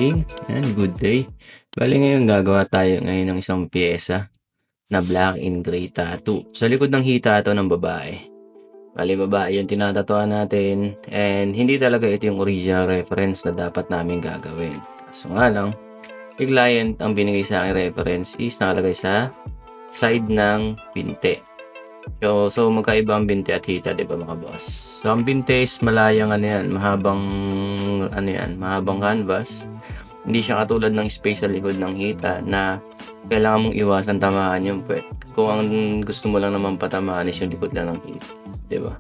morning and good day. Bali ngayon gagawa tayo ngayon ng isang piyesa na black in gray tattoo sa likod ng hita ito ng babae. Bali babae yung tinatatuan natin and hindi talaga ito yung original reference na dapat namin gagawin. So nga lang, yung client ang binigay sa akin reference is nakalagay sa side ng binte. So magkaiba ang binte at hita, di ba mga boss? So ang binte is malayang mahabang canvas. Hindi siya katulad ng space sa likod ng hita na kailangan mong iwasan tamaan yung puwet. Kung ang gusto mo lang naman patamaan is yung likod lang ng hita, di ba?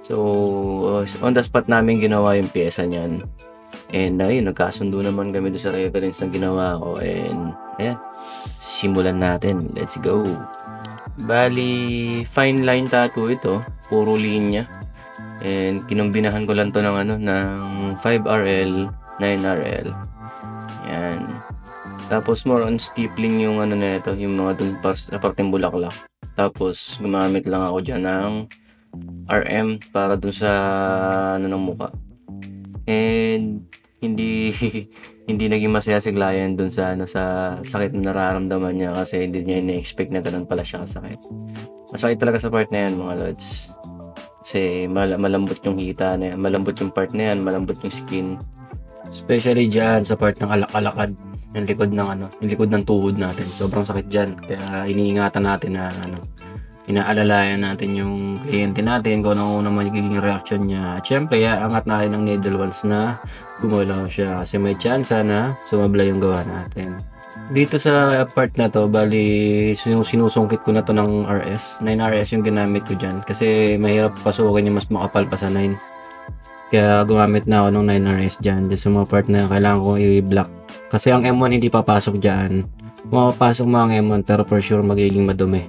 So on the spot namin ginawa yung pyesa niyan. And ayun, nagkasundo naman kami doon sa reference na ginawa ko and ayan, simulan natin. Let's go! Bali, fine line tattoo ito, puro linya. And kinumbinahan ko lang to ng 5RL, 9RL. Yan. Tapos more on stippling yung nito, yung mga dun sa parteng bulaklak. Tapos gumamit lang ako diyan ng RM para dun sa ng mukha. And hindi naging masaya si client dun sa sa sakit na nararamdaman niya kasi hindi niya ina-expect na ganun pala siya kasakit. Masakit talaga sa part na yan mga lods. Kasi malambot yung hita na yan, malambot yung part na yan, malambot yung skin. Especially dyan sa part ng alak-alakad, yung likod ng yung likod ng tuhod natin. Sobrang sakit dyan. Kaya iniingatan natin na inaalalayan natin yung kliyente natin kung ano naman magiging reaction niya. At syempre, angat natin ng needle once na gumalaw siya kasi may chance na sumabla yung gawa natin. Dito sa part na to, bali sinusungkit ko na to ng RS. 9RS yung ginamit ko dyan kasi mahirap pasukin yung mas makapal pa sa 9. Kaya gumamit na ako ng 9RS dyan sa mga part na kailangan ko i-block. Kasi ang M1 hindi papasok dyan. Mapapasok mga M1 pero for sure magiging madumi.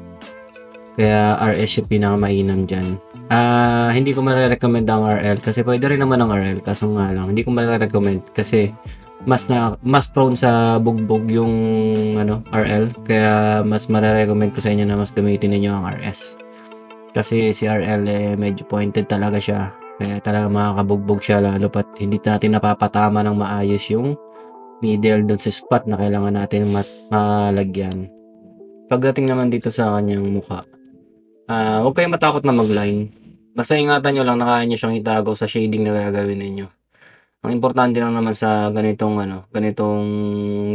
Kaya RS yung pinakamainam dyan. Hindi ko marirecommend ang RL kasi pwede rin naman ang RL kaso nga lang hindi ko marirecommend kasi mas prone sa bugbog yung RL kaya mas marirecommend ko sa inyo na mas gamitin niyo ang RS. Kasi si RL medyo pointed talaga siya kaya talaga makakabugbog siya lalo pat hindi natin napapatama ng maayos yung needle doon sa spot na kailangan natin malagyan. Pagdating naman dito sa kanyang mukha, huwag kayong matakot na mag-line. Basta ingatan nyo lang na kaya nyo siyang itago sa shading na gagawin ninyo. Ang importante lang naman sa ganitong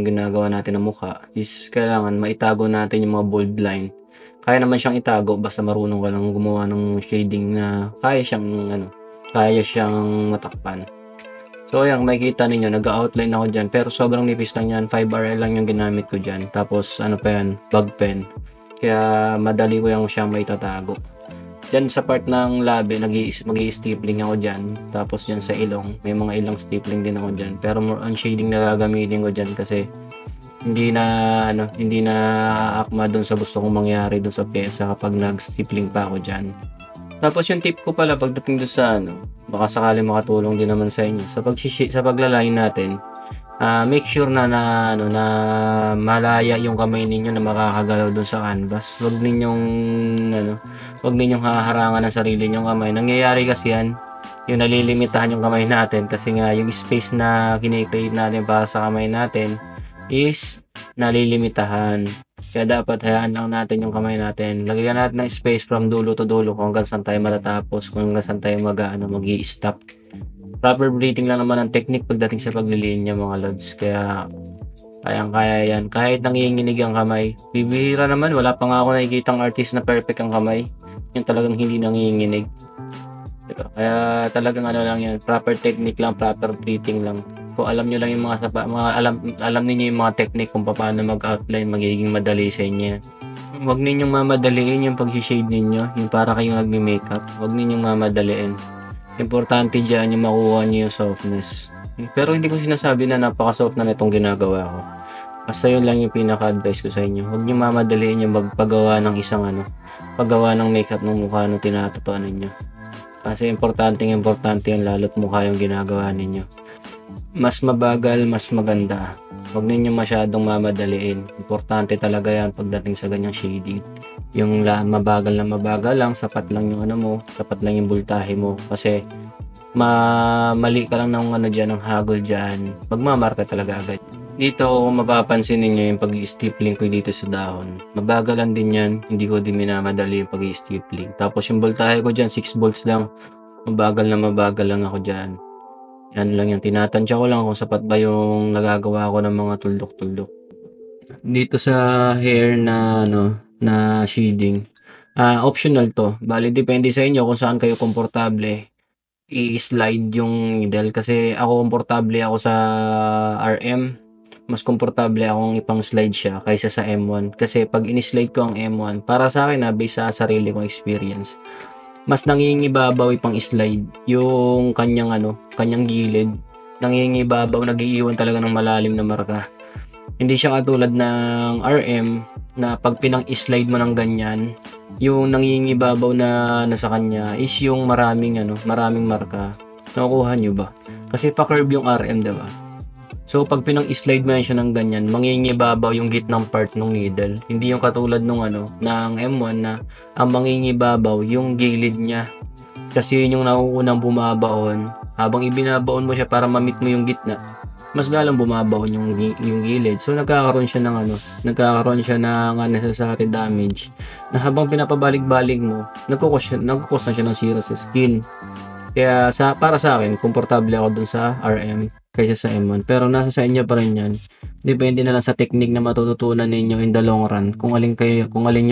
ginagawa natin ng mukha is kailangan maitago natin yung mga bold line. Kaya naman siyang itago basta marunong ka lang gumawa ng shading na kaya siyang matakpan. So ayan, makikita ninyo, nag-outline ako dyan pero sobrang nipis lang yan, 5RL lang yung ginamit ko dyan. Tapos bag pen. Kaya madali ko yung siyang maitatago. Diyan sa part ng labi, mag-i-stippling ako dyan. Tapos dyan sa ilong, may mga ilang stippling din ako dyan. Pero more on shading na gagamitin ko dyan kasi hindi na akma doon sa gusto kong mangyari doon sa pyesa kapag nag-stippling pa ako dyan. Tapos yung tip ko pala pagdating doon sa baka sakali makatulong din naman sa inyo. Sa paglalay natin, make sure na malaya yung kamay ninyo na makakagalaw doon sa canvas. Huwag ninyong haharangan ng sarili nyong kamay. Nangyayari kasi yan, yung nalilimitahan yung kamay natin kasi nga yung space na kine-create natin para sa kamay natin is nalilimitahan. Kaya dapat hayaan lang natin yung kamay natin. Lagyan natin ng space from dulo to dulo kung hanggang saan tayo matatapos, kung hanggang saan tayo mag-i-stop. Proper breathing lang naman ang technique pagdating sa paglilinya mga lods. Kaya kayang-kaya yan. Kahit nanginginig ang kamay. Bibihira naman. Wala pa nga ako nakikitang artist na perfect ang kamay. Yung talagang hindi nanginginig. Diba? Kaya talagang lang yan. Proper technique lang. Proper breathing lang. Kung alam nyo lang yung alam niyo yung mga technique kung paano mag-outline, magiging madali sa inyo. Huwag ninyong mamadaliin yung pag-shade ninyo. Yung para kayong nagme-makeup. Huwag ninyong mamadaliin. Importante dyan yung makuha nyo yung softness. Pero hindi ko sinasabi na napaka-soft na itong ginagawa ko. Basta yun lang yung pinaka-advice ko sa inyo. Huwag nyo mamadaliin yung paggawa ng paggawa ng makeup ng mukha nung tinatatuan ninyo. Kasi importante yun lalo't mukha yung ginagawa ninyo. Mas mabagal, mas maganda. Huwag ninyo masyadong mamadaliin. Importante talaga yan pagdating sa ganyang shading. Yung mabagal lang, sapat lang yung sapat lang yung voltahe mo. Kasi mali ka lang ng ano dyan, ng hagod dyan, magmamarka talaga agad. Dito, kung mapapansin ninyo yung pag-i-stippling ko dito sa dahon, mabagalan din yan, hindi ko din minamadali yung pag-i-stippling. Tapos yung voltahe ko dyan, 6 volts lang, mabagal lang ako dyan. Yan lang yan, tinatansya ko lang kung sapat ba yung nagagawa ko ng mga tuldok-tuldok. Dito sa hair na na shading, optional to. Bali depende sa inyo kung saan kayo komportable i-slide yung needle, kasi ako komportable ako sa RM. Mas komportable akong ipang-slide siya kaysa sa M1, kasi pag in-slide ko ang M1, para sa akin based sa sarili kong experience, mas nangingibabaw ipang slide yung kanyang gilid. Nangingibabaw, nag-iiwan talaga ng malalim na marka. Hindi siya katulad ng RM na pag pinang-slide mo ng ganyan, yung nangingibabaw na nasa kanya is yung maraming marka. Nakukuha nyo ba? Kasi pa-curve yung RM, diba? So pag pinang-slide mo yan siya ng ganyan, mangingibabaw yung gitnang part ng needle. Hindi yung katulad ng M1 na ang mangingibabaw yung gilid niya. Kasi yun yung nauunang bumabaon. Habang ibinabaon mo siya para ma-meet mo yung gitna, mas lalang bumabaon yung gilid. So nagkakaroon siya ng unnecessary damage na habang pinapabalik-balik mo, nagkukos na siya ng sira sa skin. Kaya para sa akin, komportable ako dun sa RM kaysa sa M1. Pero nasa sa inyo pa rin yan. Depende na lang sa technique na matututunan ninyo in the long run kung alin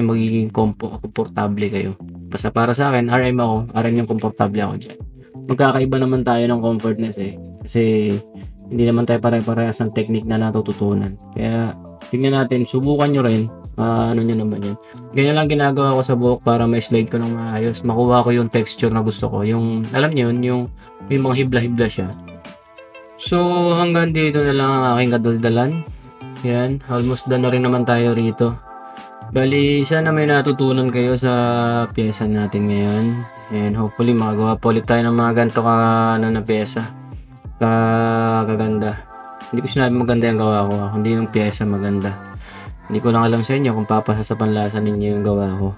yung magiging komportable kayo. Basta para sa akin, RM yung komportable ako dyan. Magkakaiba naman tayo ng comfortness kasi hindi naman tayo pare-parehas ng technique na natututunan. Kaya tingnan natin, subukan nyo rin. Nyo naman yan. Ganyan lang ginagawa ko sa buhok para ma-slide ko ng maayos. Makuha ko yung texture na gusto ko. Yung, alam nyo, yung mga hibla-hibla siya. So hanggang dito na lang ang aking kadaldalan. Yan, almost done na rin naman tayo rito. Bali, sana may natutunan kayo sa pyesa natin ngayon. And hopefully makagawa po ulit tayo ng mga ganito na pyesa. Kaganda. Hindi ko sinabi maganda yung gawa ko, hindi yung pyesa maganda. Hindi ko lang alam sa inyo kung papasa sa panlasa ninyo yung gawa ko.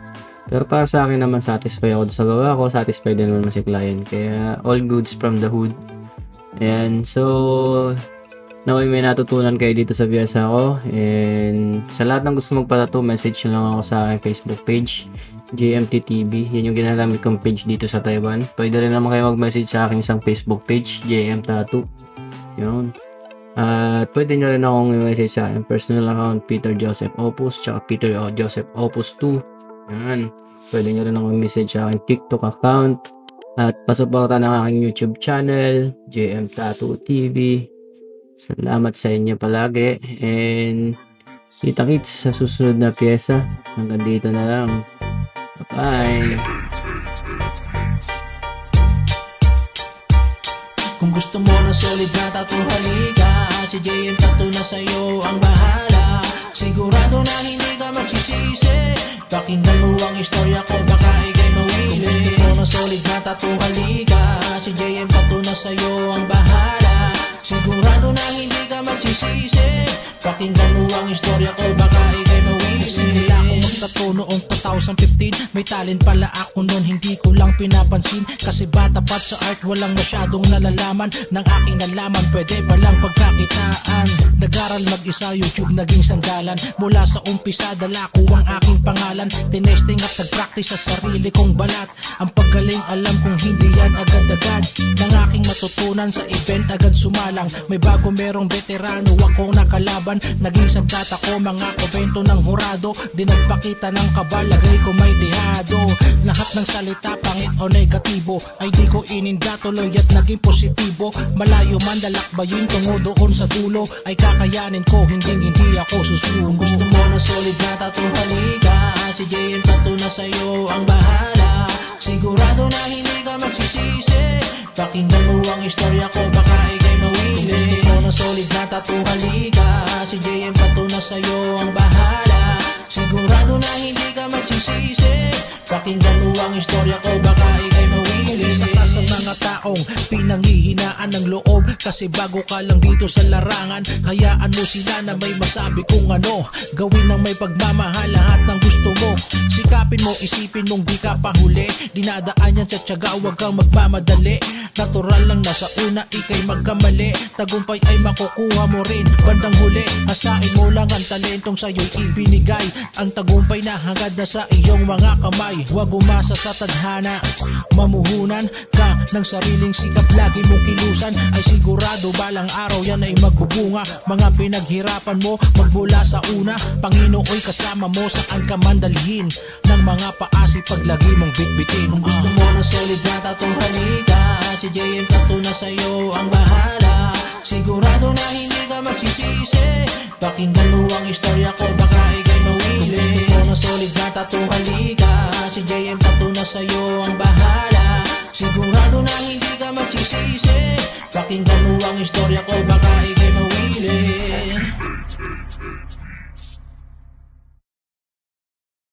Pero para sa akin naman, satisfied ako sa gawa ko, satisfied din naman si client. Kaya all goods from the hood. Ayan, so naway may natutunan kayo dito sa pyesa ko. And sa lahat ng gusto magpatato, message nyo lang ako sa aking Facebook page, JMTTV. Yan yung ginagamit kong page dito sa Taiwan. Pwede rin naman kayo mag-message sa aking isang Facebook page, JM Tattoo. Yun. At pwede nyo rin akong i-message sa aking personal account, Peter Joseph Opus, tsaka Peter Joseph Opus 2. Yan. Pwede nyo rin akong message sa aking TikTok account. At pasuporta ng aking YouTube channel, JM Tattoo TV. Salamat sa inyo palagi. And kita-kits sa susunod na pyesa. Hanggang dito na lang. Bye! Kung gusto mo ng solid na tattoo, halika. Si JM Tattoo na sa'yo ang bahala. Sigurado na hindi ka magsisisi. Pakinggan mo ang istorya ko, baka ikay mawili. Kung gusto mo ng solid na tattoo, halika. Si JM Tattoo na sa'yo ang bahala. Sigurado na hindi ka magsisisi. Pakinggan mo ang istorya ko, baka ikay mawili. Simula ako magtattoo noong 2015. May talent pala ako noon, hindi ko lang pinapansin. Kasi bata pa sa art, walang masyadong nalalaman. Ng aking nalaman, pwede palang pagkakitaan. Nag-aral mag-isa, YouTube naging sandalan. Mula sa umpisa, dala ko ang aking pangalan. Tinesting at nag-practice sa sarili kong balat. Ang paggaling alam kong hindi yan agad-agad. Nang aking matutunan sa event, agad sumalang. May bago merong veterano, akong nakalaban. Naging sabtat ako, mga kubento ng hurado. Di nagpakita ng kabalagay ko may dihado. Lahat ng salita, pangit o negatibo, ay di ko ininda, tuloy at naging positibo. Malayo man dalakbayin tungo doon sa dulo, ay kakayanin ko, hindi ako susuko. Gusto mo na solid na tattoo, halika. Si JM Tattoo na sa'yo ang bahala. Sigurado na hindi ka magsisisi. Pakinggan mo ang istorya ko, baka ikay mawili. Kung gusto mo na solid na tattoo, halika. Si JM Tattoo na sa'yo ang bahala. Sigurado na hindi ka magsisisi. Pakinggan mo ang istorya ko, baka ikay mawili. Sa mga taong pinanghihinaan ng loob, kasi bago ka lang dito sa larangan, hayaan mo sila na may masabi kung ano. Gawin ng may pagmamahal lahat ng gusto mo. Sikapin mo, isipin mong di ka pahuli. Dinadaan yan sa tiyaga, huwag kang magmamadali. Natural lang na sa una ikay magkamali. Tagumpay ay makukuha mo rin bandang huli. Hasain mo lang ang talentong sa'yo'y ibinigay. Ang tagumpay na hangad na sa iyong mga kamay. Huwag umasa sa tadhana, mamuhunan ka ng sariling sikap. Lagi mong kilusan ay sigurado balang araw yan ay magbubunga. Mga pinaghirapan mo magmula sa una, Panginooy kasama mo saan ka man dalhin. Ng mga paasi paglagi mong bitbitin. Kung gusto mo ng solid na tatong halika, si JM Tattoo na sa'yo ang bahala. Sigurado na hindi ka magsisisi. Pakinggan mo ang istorya ko, baka ikay mawili. Kung gusto mo ng solid na tatong halika, si JM Tattoo na sa'yo ang bahala. Sigurado na hindi ka magsisisi. Pakinggan mo ang istorya ko, baka ikay